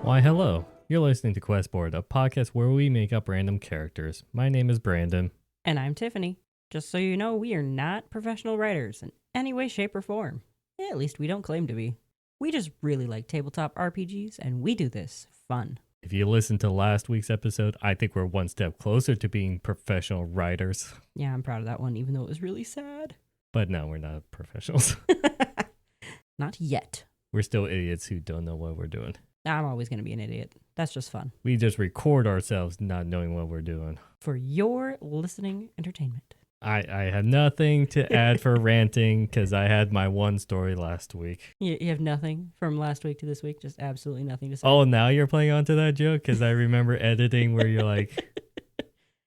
Why, hello. You're listening to Questboard, a podcast where we make up random characters. My name is Brandon. And I'm Tiffany. Just so you know, we are not professional writers in any way, shape, or form. At least we don't claim to be. We just really like tabletop RPGs, and we do this fun. If you listened to last week's episode, I think we're one step closer to being professional writers. Yeah, I'm proud of that one, even though it was really sad. But no, we're not professionals. Not yet. We're still idiots who don't know what we're doing. I'm always going to be an idiot. That's just fun. We just record ourselves not knowing what we're doing. For your listening entertainment. I have nothing to add for ranting because I had my one story last week. You have nothing from last week to this week? Just absolutely nothing to say? Oh, now you're playing onto that joke? Because I remember editing where you're like,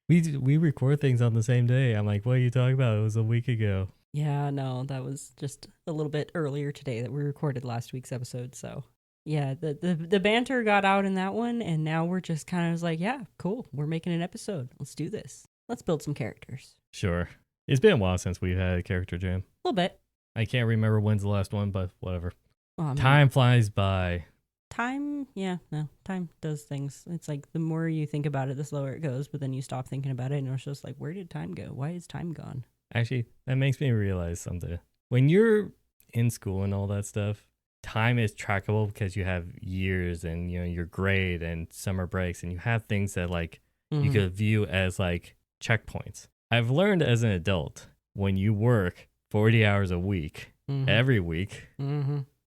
we record things on the same day. I'm like, what are you talking about? It was a week ago. Yeah, no, that was just a little bit earlier today that we recorded last week's episode, so... Yeah, the banter got out in that one, and now we're just kind of like, yeah, cool, we're making an episode. Let's do this. Let's build some characters. Sure. It's been a while since we've had a character jam. A little bit. I can't remember when's the last one, but whatever. Well, Time flies by. Time does things. It's like the more you think about it, the slower it goes, but then you stop thinking about it, and it's just like, where did time go? Why is time gone? Actually, that makes me realize something. When you're in school and all that stuff, time is trackable because you have years and your grade and summer breaks, and you have things that you could view as like checkpoints. I've learned as an adult, when you work 40 hours a week, every week,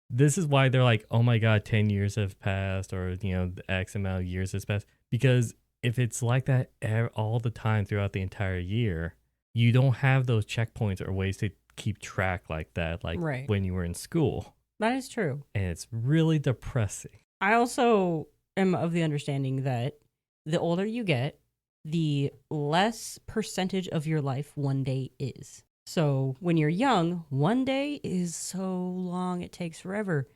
this is why they're like, oh my God, 10 years have passed, or the X amount of years has passed. Because if it's like that all the time throughout the entire year, you don't have those checkpoints or ways to keep track like that, right. When you were in school. That is true. And it's really depressing. I also am of the understanding that the older you get, the less percentage of your life one day is. So when you're young, one day is so long, it takes forever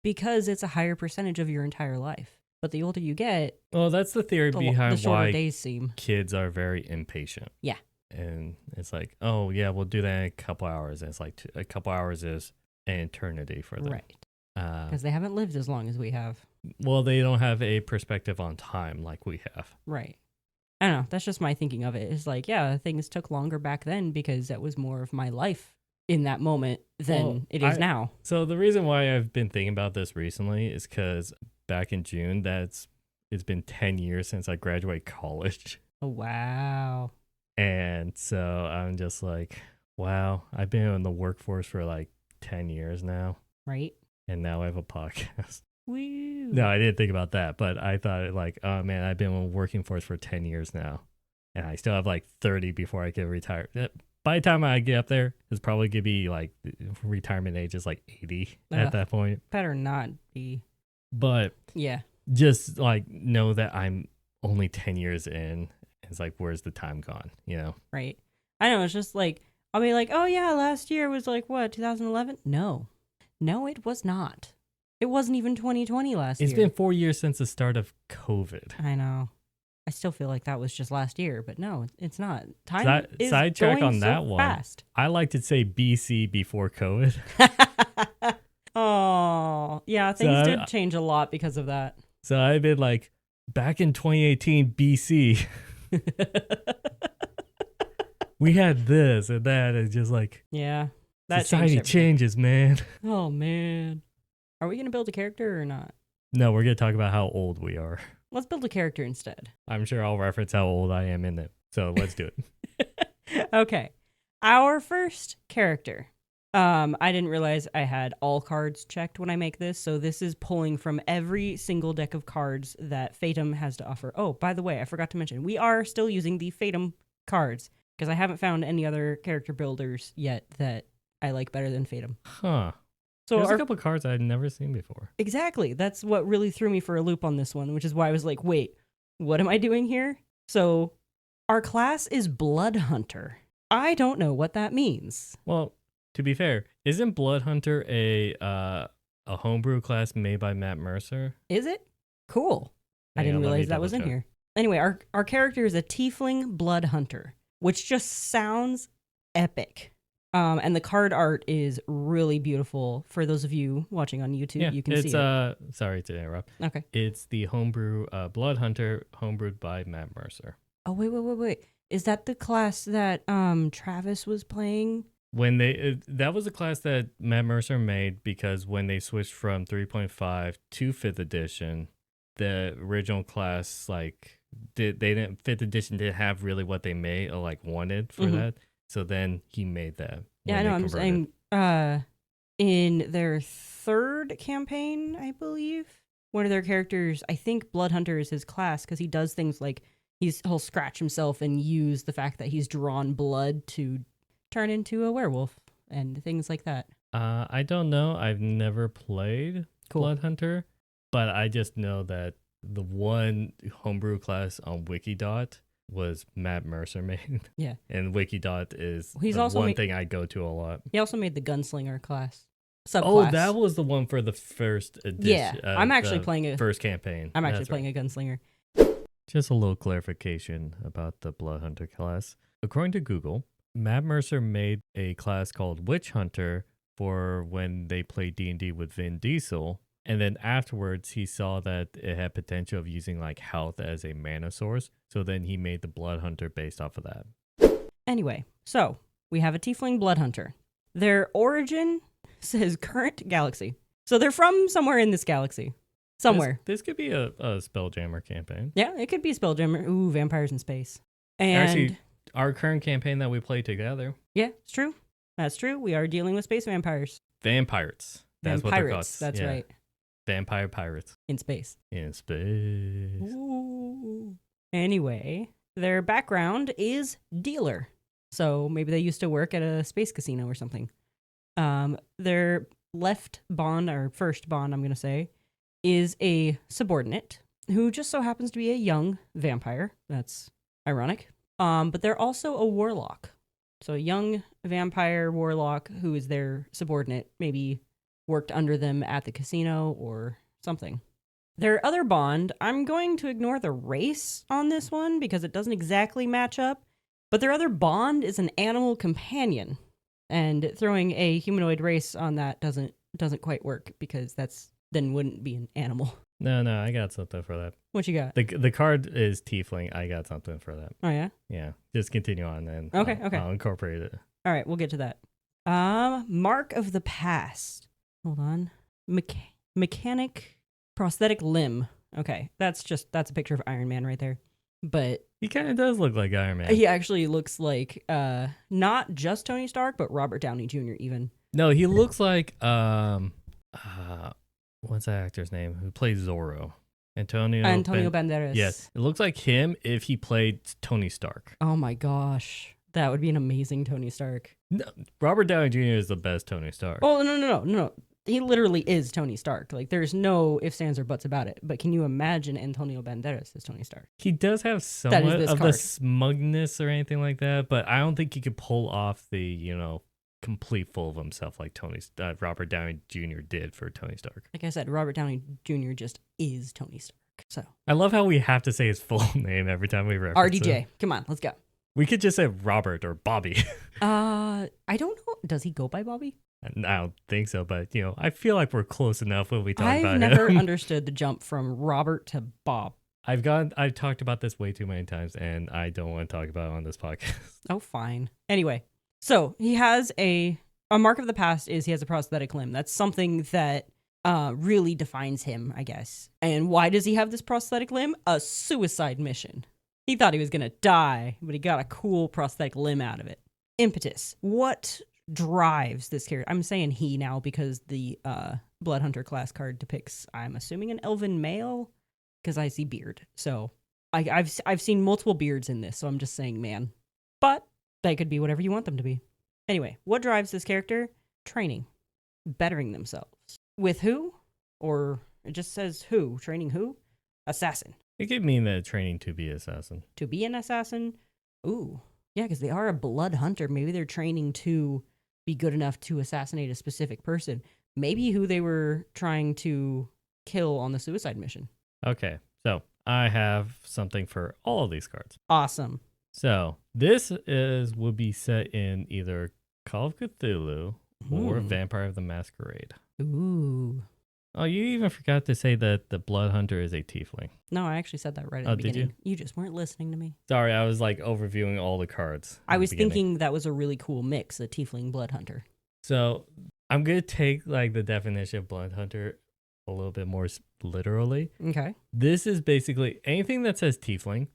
because it's a higher percentage of your entire life. But the older you get, well, that's the theory behind the shorter why days seem. Kids are very impatient. Yeah. And it's like, oh, yeah, we'll do that in a couple hours. And it's like a couple hours is an eternity for them. Right. Because they haven't lived as long as we have. Well, they don't have a perspective on time like we have. Right. I don't know. That's just my thinking of it. It's like, yeah, things took longer back then because that was more of my life in that moment than it is now. So the reason why I've been thinking about this recently is because back in June, it's been 10 years since I graduated college. Oh, wow. And so I'm just like, wow, I've been in the workforce for like 10 years now. Right. And now I have a podcast. Woo. No, I didn't think about that, but I thought like, oh man, I've been in the working force for 10 years now. And I still have like 30 before I get retired. By the time I get up there, it's probably going to be like retirement age is like 80 at that point. Better not be. But yeah, just like know that I'm only 10 years in. It's like, where's the time gone? Right. I know. It's just like, I'll be like, oh yeah, last year was like what, 2011? No, it was not. It wasn't even 2020 last year. It's been 4 years since the start of COVID. I know. I still feel like that was just last year, but no, it's not. Time is sidetrack going on that so one. Fast. I like to say BC before COVID. Oh, yeah, things did change a lot because of that. So I've been like, back in 2018 BC, we had this and that, and just like, yeah, that society changes, man. Oh man. Are we going to build a character or not? No, we're going to talk about how old we are. Let's build a character instead. I'm sure I'll reference how old I am in it. So let's do it. Okay. Our first character. I didn't realize I had all cards checked when I make this. So this is pulling from every single deck of cards that Fatum has to offer. Oh, by the way, I forgot to mention, we are still using the Fatum cards because I haven't found any other character builders yet that I like better than Fatum. Huh. So there's a couple of cards I'd never seen before. Exactly. That's what really threw me for a loop on this one, which is why I was like, wait, what am I doing here? So our class is Blood Hunter. I don't know what that means. Well, to be fair, isn't Blood Hunter a homebrew class made by Matt Mercer? Is it? Cool. I didn't realize that was in here. Anyway, our character is a tiefling Blood Hunter, which just sounds epic. And the card art is really beautiful. For those of you watching on YouTube, Yeah, you can it's see it. sorry to interrupt. Okay. It's the homebrew Blood Hunter, homebrewed by Matt Mercer. Oh, wait. Is that the class that Travis was playing? When that was a class that Matt Mercer made because when they switched from 3.5 to 5th edition, the original class they didn't 5th edition didn't have really what they made or wanted for that. So then he made that. Yeah, I know. I'm saying in their third campaign, I believe, one of their characters, I think Blood Hunter is his class because he does things like he'll scratch himself and use the fact that he's drawn blood to turn into a werewolf and things like that. I don't know. I've never played Blood Hunter, but I just know that the one homebrew class on Wikidot was Matt Mercer made. Yeah. And Wikidot is thing I go to a lot. He also made the gunslinger class. Subclass. Oh, that was the one for the first edition. Yeah, I'm actually playing first campaign. I'm actually playing a gunslinger. Just a little clarification about the Blood Hunter class. According to Google, Matt Mercer made a class called Witch Hunter for when they played D&D with Vin Diesel. And then afterwards, he saw that it had potential of using health as a mana source. So then he made the Blood Hunter based off of that. Anyway, so we have a tiefling Blood Hunter. Their origin says current galaxy. So they're from somewhere in this galaxy. Somewhere. This could be a Spelljammer campaign. Yeah, it could be Spelljammer. Ooh, vampires in space. And actually, our current campaign that we play together. Yeah, it's true. That's true. We are dealing with space vampires. Vampires. That's what they're called. That's right. Vampire pirates. In space. In space. Ooh. Anyway, their background is dealer. So maybe they used to work at a space casino or something. Their first bond, I'm going to say, is a subordinate who just so happens to be a young vampire. That's ironic. But they're also a warlock. So a young vampire warlock who is their subordinate, maybe worked under them at the casino or something. Their other bond, I'm going to ignore the race on this one because it doesn't exactly match up, but their other bond is an animal companion. And throwing a humanoid race on that doesn't quite work because then wouldn't be an animal. No, I got something for that. What you got? The card is tiefling. I got something for that. Oh, yeah? Yeah. Just continue on and okay. I'll incorporate it. All right, we'll get to that. Mark of the past. Hold on. Mechanic prosthetic limb. Okay, that's a picture of Iron Man right there. But he kind of does look like Iron Man. He actually looks like not just Tony Stark, but Robert Downey Jr. even. No, he looks like what's that actor's name who plays Zorro? Antonio Banderas. Yes, it looks like him if he played Tony Stark. Oh my gosh, that would be an amazing Tony Stark. No, Robert Downey Jr. is the best Tony Stark. Oh no. He literally is Tony Stark. There's no ifs, ands, or buts about it. But can you imagine Antonio Banderas as Tony Stark? He does have somewhat of the smugness or anything like that, but I don't think he could pull off the, complete full of himself like Robert Downey Jr. did for Tony Stark. Like I said, Robert Downey Jr. just is Tony Stark. So I love how we have to say his full name every time we reference RDJ. him. Come on, let's go. We could just say Robert or Bobby. I don't know. Does he go by Bobby? I don't think so, but I feel like we're close enough when we talk about him. I've never understood the jump from Robert to Bob. I've talked about this way too many times, and I don't want to talk about it on this podcast. Oh, fine. Anyway, so he has a mark of the past is he has a prosthetic limb. That's something that really defines him, I guess. And why does he have this prosthetic limb? A suicide mission. He thought he was going to die, but he got a cool prosthetic limb out of it. Impetus. What drives this character? I'm saying he now because the Blood Hunter class card depicts, I'm assuming, an elven male because I see beard. So I've seen multiple beards in this, so I'm just saying man. But they could be whatever you want them to be. Anyway, what drives this character? Training. Bettering themselves. With who? Or it just says who. Training who? Assassin. It could mean that training to be assassin. To be an assassin? Ooh. Yeah, because they are a blood hunter. Maybe they're training to be good enough to assassinate a specific person. Maybe who they were trying to kill on the suicide mission. Okay, so I have something for all of these cards. Awesome. So this would be set in either Call of Cthulhu or Vampire of the Masquerade. Ooh. Oh, you even forgot to say that the Blood Hunter is a tiefling. No, I actually said that right at Oh, the did beginning. You just weren't listening to me. Sorry, I was like overviewing all the cards. I at the was beginning. thinking that was a really cool mix, a tiefling blood hunter. So I'm going to take like the definition of Blood Hunter a little bit more literally. Okay. This is basically anything that says tiefling.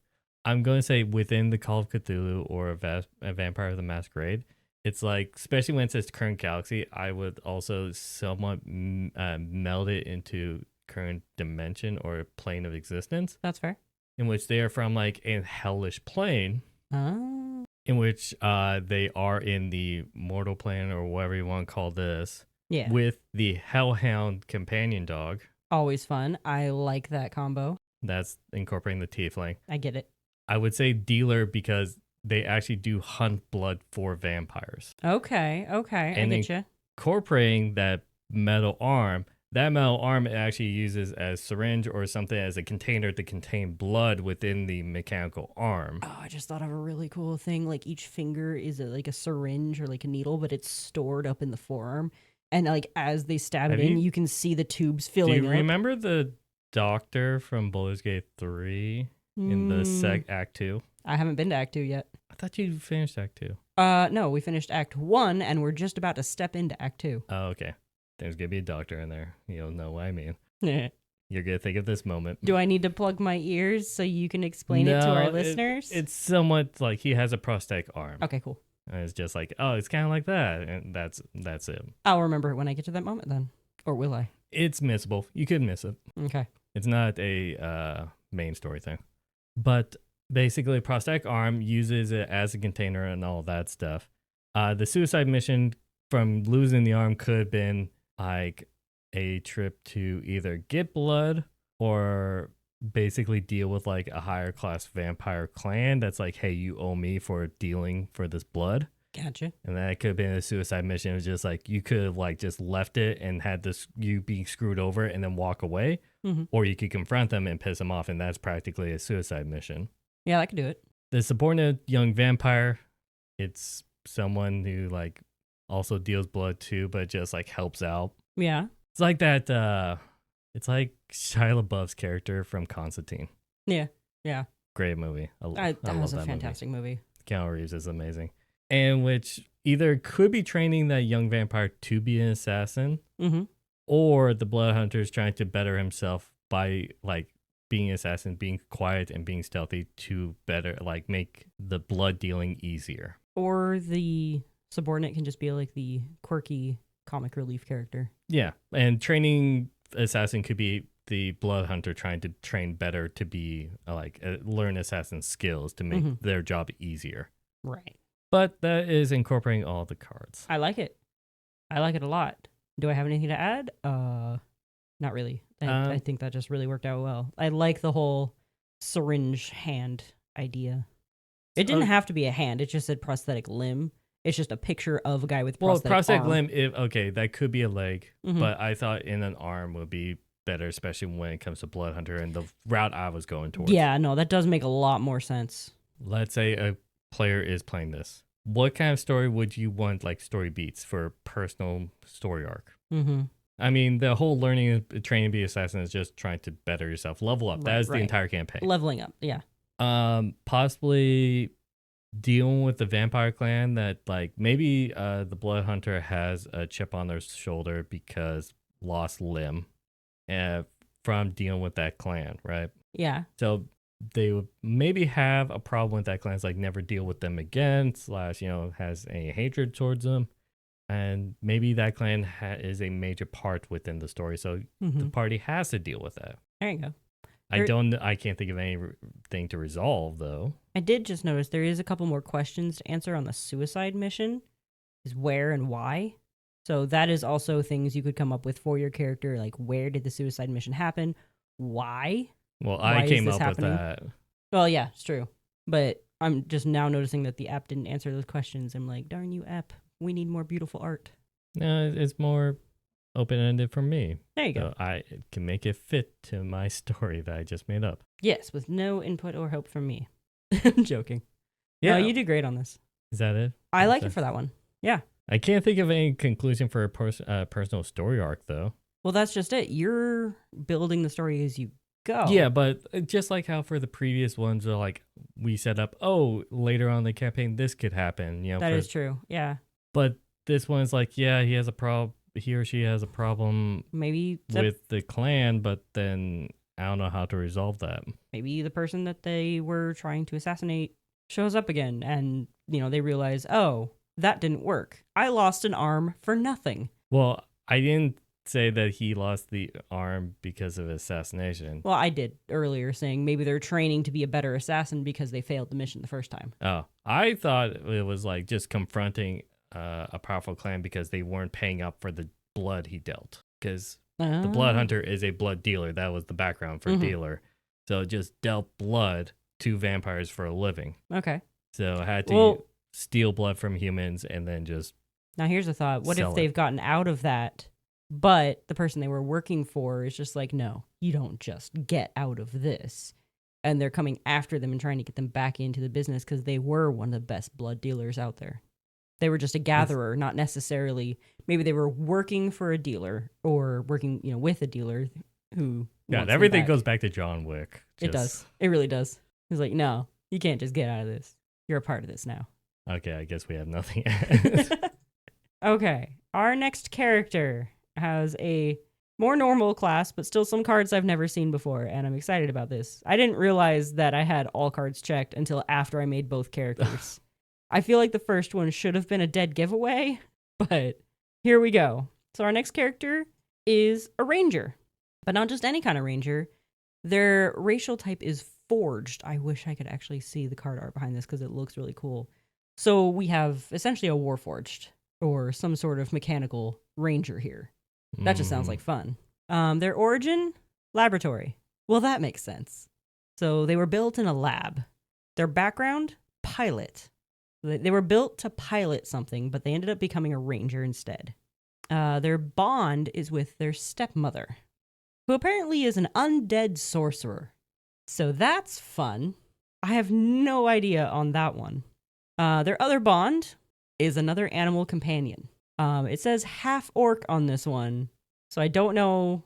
I'm going to say within the Call of Cthulhu or a Vampire of the Masquerade. It's like, especially when it says current galaxy, I would also somewhat meld it into current dimension or plane of existence, That's fair. in which they are from like a hellish plane, Oh. in which they are in the mortal plane or whatever you want to call this, Yeah. with the Hellhound companion dog. Always fun. I like that combo. That's incorporating the tiefling. I get it. I would say dealer because they actually do hunt blood for vampires. Okay. Okay. And I get you. Incorporating that metal arm it actually uses as syringe or something as a container to contain blood within the mechanical arm. Oh, I just thought of a really cool thing. Like each finger is like a syringe or like a needle, but it's stored up in the forearm. And like as they stab Have it in, you- you can see the tubes Do filling you up. remember the doctor from Baldur's Gate 3 in the Act 2? I haven't been to Act 2 yet. I thought you finished Act 2. No, we finished Act 1 and we're just about to step into Act 2. Oh, okay. There's going to be a doctor in there. You'll know what I mean. Do You're going to think of this moment. I need to plug my ears so you can explain it to our listeners? It's somewhat like he has a prosthetic arm. Okay, cool. And it's just like, oh, it's kind of like that. And that's it. I'll remember it when I get to that moment then. Or will I? It's missable. You could miss it. Okay. It's not a main story thing. But basically, prosthetic arm uses it as a container and all that stuff. The suicide mission from losing the arm could have been like a trip to either get blood or basically deal with like a higher class vampire clan that's like, hey, you owe me for dealing for this blood. Gotcha. And that could have been a suicide mission. It was just like you could have like just left it and had this you being screwed over and then walk away. Mm-hmm. Or you could confront them and piss them off, and that's practically a suicide mission. Yeah, I could do it. The subordinate young vampire, it's someone who like also deals blood too, but just like helps out. Yeah. It's like that. It's like Shia LaBeouf's character from Constantine. Yeah. Yeah. Great movie. I That love was a that fantastic movie. Keanu Reeves is amazing, and which either could be training that young vampire to be an assassin, Mm-hmm. or the blood hunter is trying to better himself by like being an assassin, being quiet and being stealthy to better like make the blood dealing easier. Or the subordinate can just be like the quirky comic relief character. Yeah, and training assassin could be the blood hunter trying to train better to be learn assassin skills to make their job easier. Right. But that is incorporating all the cards. I like it. I like it a lot. Do I have anything to add? Not really. I think that just really worked out well. I like the whole syringe hand idea. It didn't have to be a hand. It just said prosthetic limb. It's just a picture of a guy with prosthetic arm. limb, that could be a leg, but I thought in an arm would be better, especially when it comes to blood hunter and the route I was going towards. Yeah, no, that does make a lot more sense. Let's say a player is playing this. What kind of story would you want, like story beats for personal story arc? Mm-hmm. I mean, the whole learning and training to be assassin is just trying to better yourself, level up. That is the entire campaign. Leveling up, yeah. Possibly dealing with the vampire clan that like maybe the blood hunter has a chip on their shoulder because lost limb from dealing with that clan, right? Yeah. So they would maybe have a problem with that clan. It's like never deal with them again, / has a hatred towards them. And maybe that clan is a major part within the story. So the party has to deal with that. There you go. I can't think of anything to resolve though. I did just notice there is a couple more questions to answer on the suicide mission. Is where and why. So that is also things you could come up with for your character. Like, where did the suicide mission happen? Why? Well, Why I came is this up happening? with that. Well, yeah, it's true. But I'm just now noticing that the app didn't answer those questions. I'm like, darn you, app. We need more beautiful art. No, it's more open-ended for me. There you go. So I can make it fit to my story that I just made up. Yes, with no input or help from me. I'm joking. Yeah. No, you did great on this. Is that it? I like it for that one. Yeah. I can't think of any conclusion for a personal story arc, though. Well, that's just it. You're building the story as you go. Yeah, but just like how for the previous ones, are like we set up, oh, later on in the campaign, this could happen. That is true. Yeah. But this one's like, yeah, he has a problem. He or she has a problem Maybe with the clan, but then I don't know how to resolve that. maybe the person that they were trying to assassinate shows up again, and they realize, oh, that didn't work. I lost an arm for nothing. Well, I didn't say that he lost the arm because of assassination. Well, I did earlier, saying maybe they're training to be a better assassin because they failed the mission the first time. Oh, I thought it was like just confronting a powerful clan because they weren't paying up for the blood he dealt. Because the blood hunter is a blood dealer. That was the background for dealer. So just dealt blood to vampires for a living. Okay. So had to steal blood from humans and then just now here's a thought. What if sell they've gotten out of that, but the person they were working for is just like, no, you don't just get out of this. And they're coming after them and trying to get them back into the business because they were one of the best blood dealers out there. They were just a gatherer, not necessarily. Maybe they were working for a dealer or working, with a dealer who. Yeah, everything goes back to John Wick. It does. It really does. He's like, no, you can't just get out of this. You're a part of this now. Okay, I guess we have nothing. Okay, our next character has a more normal class, but still some cards I've never seen before, and I'm excited about this. I didn't realize that I had all cards checked until after I made both characters. I feel like the first one should have been a dead giveaway, but here we go. So our next character is a ranger, but not just any kind of ranger. Their racial type is forged. I wish I could actually see the card art behind this because it looks really cool. So we have essentially a warforged or some sort of mechanical ranger here. That just sounds like fun. Their origin, laboratory. Well, that makes sense. So they were built in a lab. Their background, pilot. They were built to pilot something, but they ended up becoming a ranger instead. Their bond is with their stepmother, who apparently is an undead sorcerer. So that's fun. I have no idea on that one. Their other bond is another animal companion. It says half orc on this one, so I don't know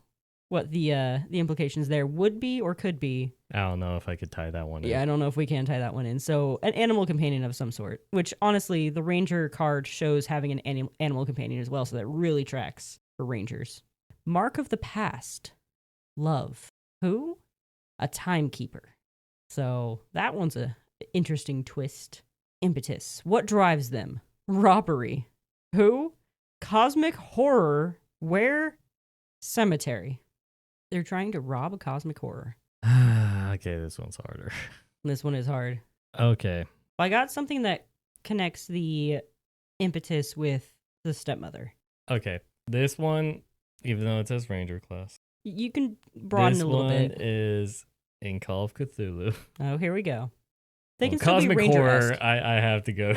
what the implications there would be or could be. I don't know if I could tie that one in. Yeah, I don't know if we can tie that one in. So an animal companion of some sort, which honestly, the ranger card shows having an animal companion as well, so that really tracks for rangers. Mark of the past. Love. Who? A timekeeper. So that one's a interesting twist. Impetus. What drives them? Robbery. Who? Cosmic horror. Where? Cemetery. They're trying to rob a cosmic horror. Okay, this one's harder. This one is hard. Okay. I got something that connects the impetus with the stepmother. Okay. This one, even though it says Ranger class. You can broaden a little bit. This one is in Call of Cthulhu. Oh, here we go. They can Cosmic still be Ranger-esque. horror, I have to go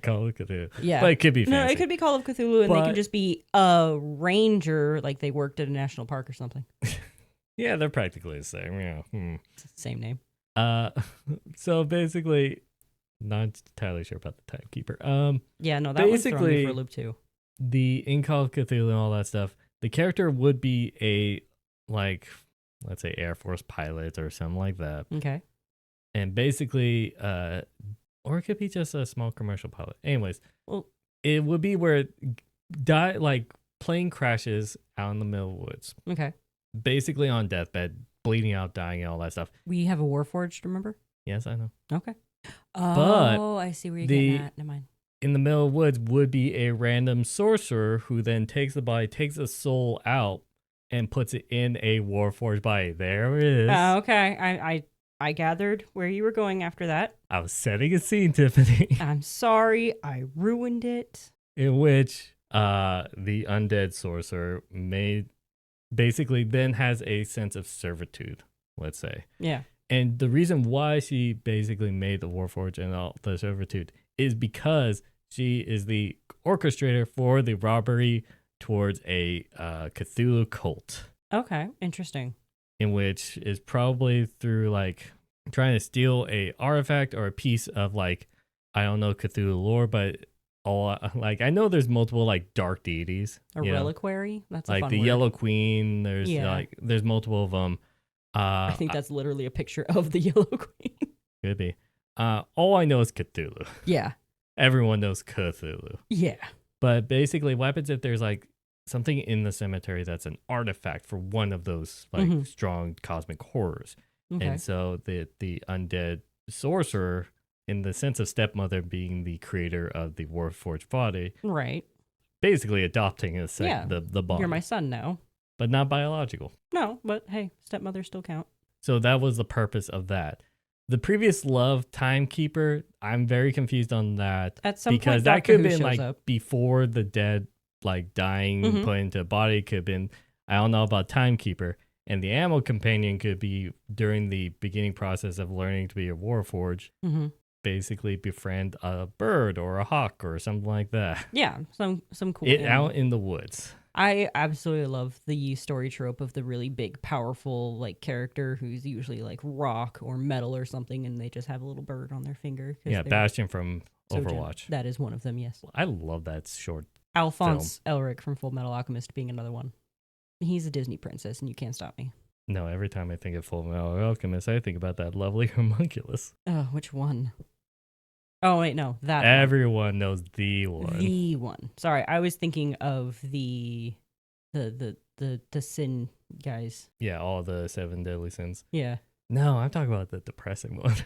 Call of Cthulhu. Yeah. But it could be fancy. No, it could be Call of Cthulhu, and they can just be a ranger, like they worked at a national park or something. Yeah, they're practically the same. Yeah. It's the same name. So basically, not entirely sure about the timekeeper. Yeah, no, that one's throwing me basically, for a loop too. the in Call of Cthulhu and all that stuff, the character would be a, like, let's say Air Force pilot or something like that. Okay. And basically, or it could be just a small commercial pilot. Anyways, Well, it would be where plane crashes out in the middle of the woods, okay. basically on deathbed, bleeding out, dying, and all that stuff. We have a Warforged, remember? Yes, I know. Okay. But Oh, I see where you're getting at. Never mind. In the middle of the woods would be a random sorcerer who then takes the body, takes the soul out, and puts it in a Warforged body. There it is. Okay. I gathered where you were going after that. I was setting a scene, Tiffany, I'm sorry. I ruined it. in which the undead sorcerer basically then has a sense of servitude, let's say. Yeah. And the reason why she basically made the Warforged and all the servitude is because she is the orchestrator for the robbery towards a Cthulhu cult. Okay. Interesting. In which is probably through like trying to steal a artifact or a piece of, like, I don't know Cthulhu lore, but like I know there's multiple like dark deities, A you know, reliquary? That's a like fun the word. Yellow Queen. There's Yeah. like there's multiple of them. I think that's literally a picture of the Yellow Queen. Could be. All I know is Cthulhu. Yeah. Everyone knows Cthulhu. Yeah. But basically, what happens if there's like something in the cemetery that's an artifact for one of those like strong cosmic horrors? Okay. And so the undead sorcerer, in the sense of stepmother being the creator of the Warforged body, Right. basically adopting the body. You're my son now. But not biological. No, but hey, stepmothers still count. So that was the purpose of that. The previous love timekeeper, I'm very confused on that. At some because point, that Doctor could Who have been shows like up. before the dead, like dying, put into a body. Could have been, I don't know about timekeeper. And the animal companion could be during the beginning process of learning to be a warforged. Basically befriend a bird or a hawk or something like that. Yeah, some cool out in the woods. I absolutely love the story trope of the really big, powerful like character who's usually like rock or metal or something, and they just have a little bird on their finger. Yeah, Bastion from Overwatch. That is one of them, yes. I love that short Alphonse Elric from Full Metal Alchemist being another one. He's a Disney princess, and you can't stop me. No, every time I think of Full Metal Alchemist, I think about that lovely homunculus. Oh, which one? Oh, wait, no, that Everyone knows the one. The one. Sorry, I was thinking of the sin guys. Yeah, all the 7 deadly sins. Yeah. No, I'm talking about the depressing one.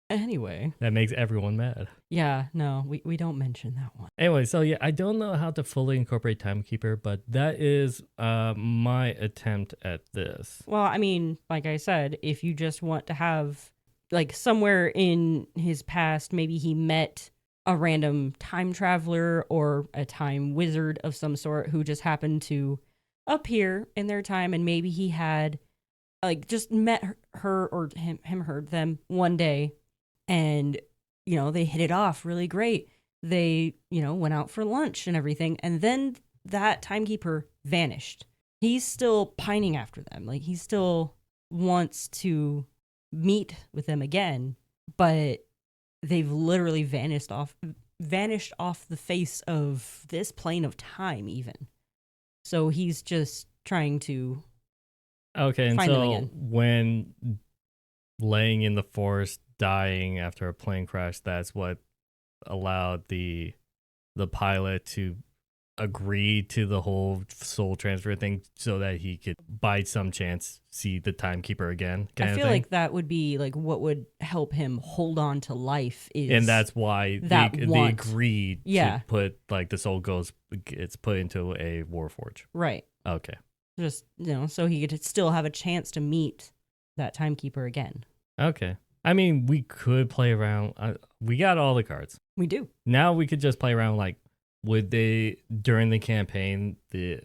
Anyway. That makes everyone mad. Yeah, no, we don't mention that one. Anyway, so yeah, I don't know how to fully incorporate Timekeeper, but that is my attempt at this. Well, I mean, like I said, if you just want to have, like, somewhere in his past, maybe he met a random time traveler or a time wizard of some sort who just happened to appear in their time, and maybe he had, like, just met her or them one day, and, you know, they hit it off really great. They, you know, went out for lunch and everything, and then that timekeeper vanished. He's still pining after them. Like, he still wants to meet with them again, but they've literally vanished off the face of this plane of time even. So he's just trying to find them again. When laying in the forest dying after a plane crash, that's what allowed the pilot to agree to the whole soul transfer thing so that he could by some chance see the timekeeper again. I feel like that would be like what would help him hold on to life and that's why they agreed to put like the soul gets put into a warforge. Right. Okay. Just, you know, so he could still have a chance to meet that timekeeper again. Okay. I mean, we could play around. We got all the cards. We do. Now we could just play around. Like, would they during the campaign the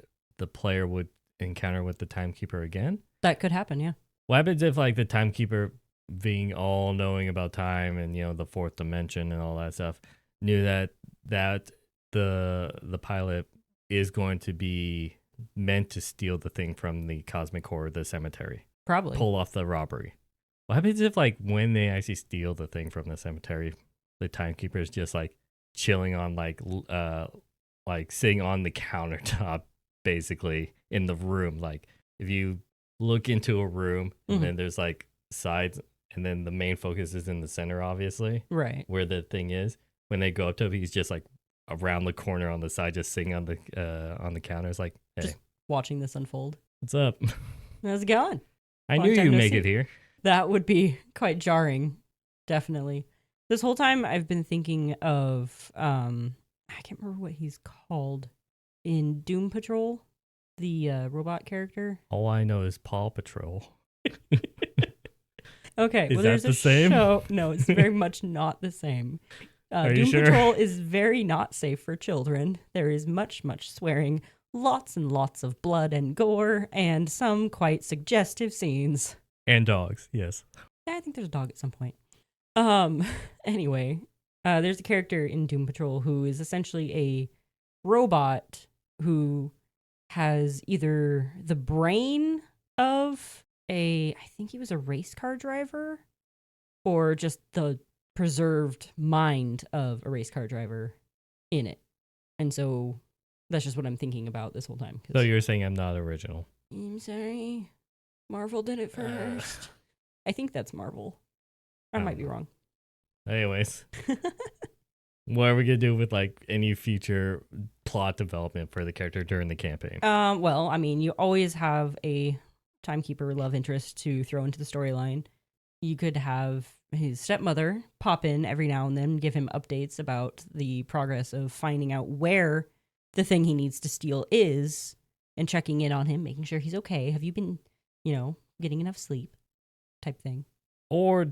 player would encounter with the timekeeper again? That could happen. Yeah. What happens if like the timekeeper, being all knowing about time and you know the fourth dimension and all that stuff, knew that the pilot is going to be meant to steal the thing from the cosmic core, the cemetery, probably pull off the robbery? What happens if, like, when they actually steal the thing from the cemetery, the timekeeper is just like chilling on like sitting on the countertop, basically in the room? Like, if you look into a room and then there's like sides, and then the main focus is in the center, obviously, right where the thing is. When they go up to him, he's just like around the corner on the side, just sitting on the counter. It's like, hey, just watching this unfold. What's up? How's it going? I knew you'd make it here. That would be quite jarring, definitely. This whole time I've been thinking of, I can't remember what he's called in Doom Patrol, the robot character. All I know is Paw Patrol. Okay, is that the same? Show. No, it's very much not the same. Are Doom you sure? Patrol is very not safe for children. There is much, much swearing, lots and lots of blood and gore, and some quite suggestive scenes. And dogs, yes. Yeah, I think there's a dog at some point. Anyway, there's a character in Doom Patrol who is essentially a robot who has either the brain of I think he was a race car driver, or just the preserved mind of a race car driver in it. And so that's just what I'm thinking about this whole time. So you're saying I'm not original? I'm sorry. Marvel did it first. I think that's Marvel. I might be wrong. Anyways, what are we going to do with like any future plot development for the character during the campaign? Well, I mean, you always have a timekeeper love interest to throw into the storyline. You could have his stepmother pop in every now and then, give him updates about the progress of finding out where the thing he needs to steal is, and checking in on him, making sure he's okay. Have you been, getting enough sleep? Type thing. Or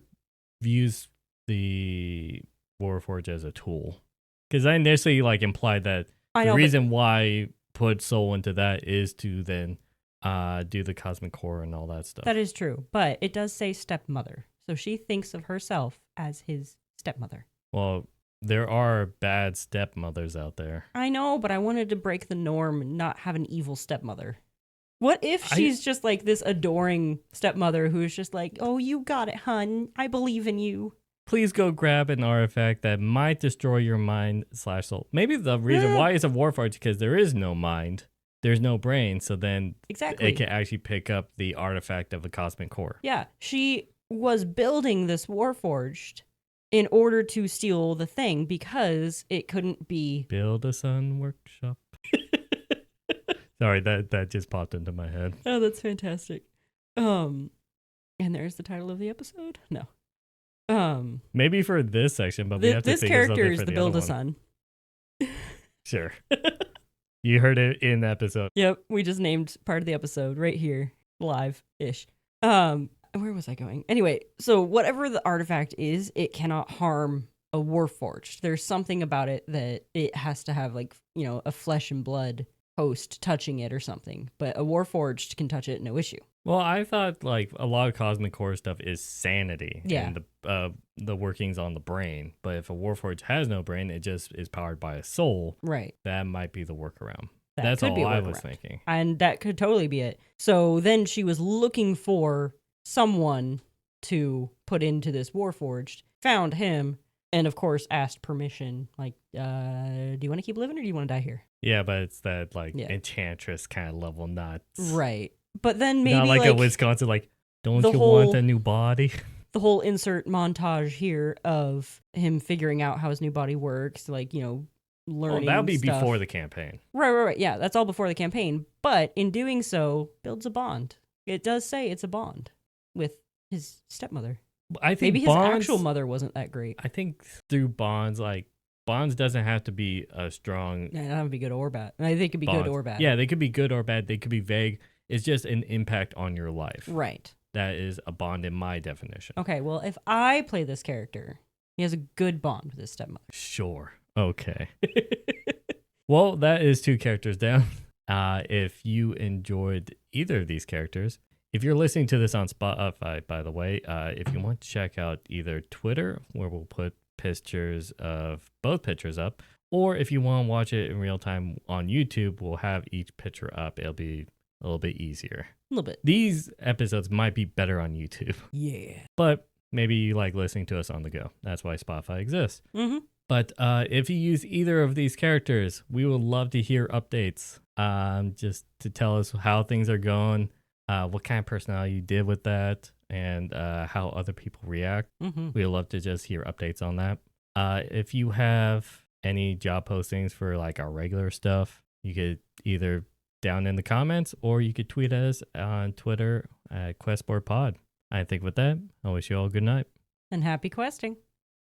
use the Warforged as a tool. Because I initially like implied that the reason why put soul into that is to then do the cosmic core and all that stuff. That is true, but it does say stepmother, so she thinks of herself as his stepmother. Well, there are bad stepmothers out there. I know, but I wanted to break the norm and not have an evil stepmother. What if she's just like this adoring stepmother who's just like, oh, you got it, hun. I believe in you. Please go grab an artifact that might destroy your mind/soul. Maybe the reason why it's a Warforged is because there is no mind. There's no brain, so then exactly it can actually pick up the artifact of the cosmic core. Yeah, she was building this Warforged in order to steal the thing because it couldn't be... Build a sun workshop. Sorry, that just popped into my head. Oh, that's fantastic. And there's the title of the episode? No. Maybe for this section, but we have to this think of character is for the the Build a Sun. Sure. You heard it in the episode. Yep, we just named part of the episode right here, live-ish. Where was I going? Anyway, so whatever the artifact is, it cannot harm a Warforged. There's something about it that it has to have, like, a flesh and blood host touching it or something. But a Warforged can touch it, no issue. Well, I thought like a lot of cosmic core stuff is sanity and the workings on the brain. But if a Warforged has no brain, it just is powered by a soul. Right. That might be the workaround. That's all I was thinking. And that could totally be it. So then she was looking for someone to put into this Warforged, found him, and of course asked permission. Like, do you want to keep living or do you want to die here? Yeah, but it's that enchantress kind of level, not... Right. But then maybe not like a Wisconsin, like, don't you want a new body? The whole insert montage here of him figuring out how his new body works, like, learning that would be stuff. before the campaign. Right. Yeah, that's all before the campaign. But in doing so, builds a bond. It does say it's a bond with his stepmother. I think maybe his actual mother wasn't that great. I think through bonds, like, bonds doesn't have to be a strong... Yeah, that would be good or bad. I think it could be good or bad. Yeah, they could be good or bad. They could be vague. It's just an impact on your life. Right. That is a bond in my definition. Okay, well, if I play this character, he has a good bond with his stepmother. Sure. Okay. Well, that is 2 characters down. If you enjoyed either of these characters, if you're listening to this on Spotify, by the way, if you want to check out either Twitter, where we'll put pictures of both pictures up, or if you want to watch it in real time on YouTube, we'll have each picture up. It'll be a little bit easier. A little bit. These episodes might be better on YouTube. Yeah. But maybe you like listening to us on the go. That's why Spotify exists. Mm-hmm. But if you use either of these characters, we would love to hear updates. Just to tell us how things are going, what kind of personality you did with that, and how other people react. Mm-hmm. We'd love to just hear updates on that. If you have any job postings for like our regular stuff, you could either down in the comments, or you could tweet us on Twitter at QuestboardPod. I think with that, I wish you all a good night. And happy questing.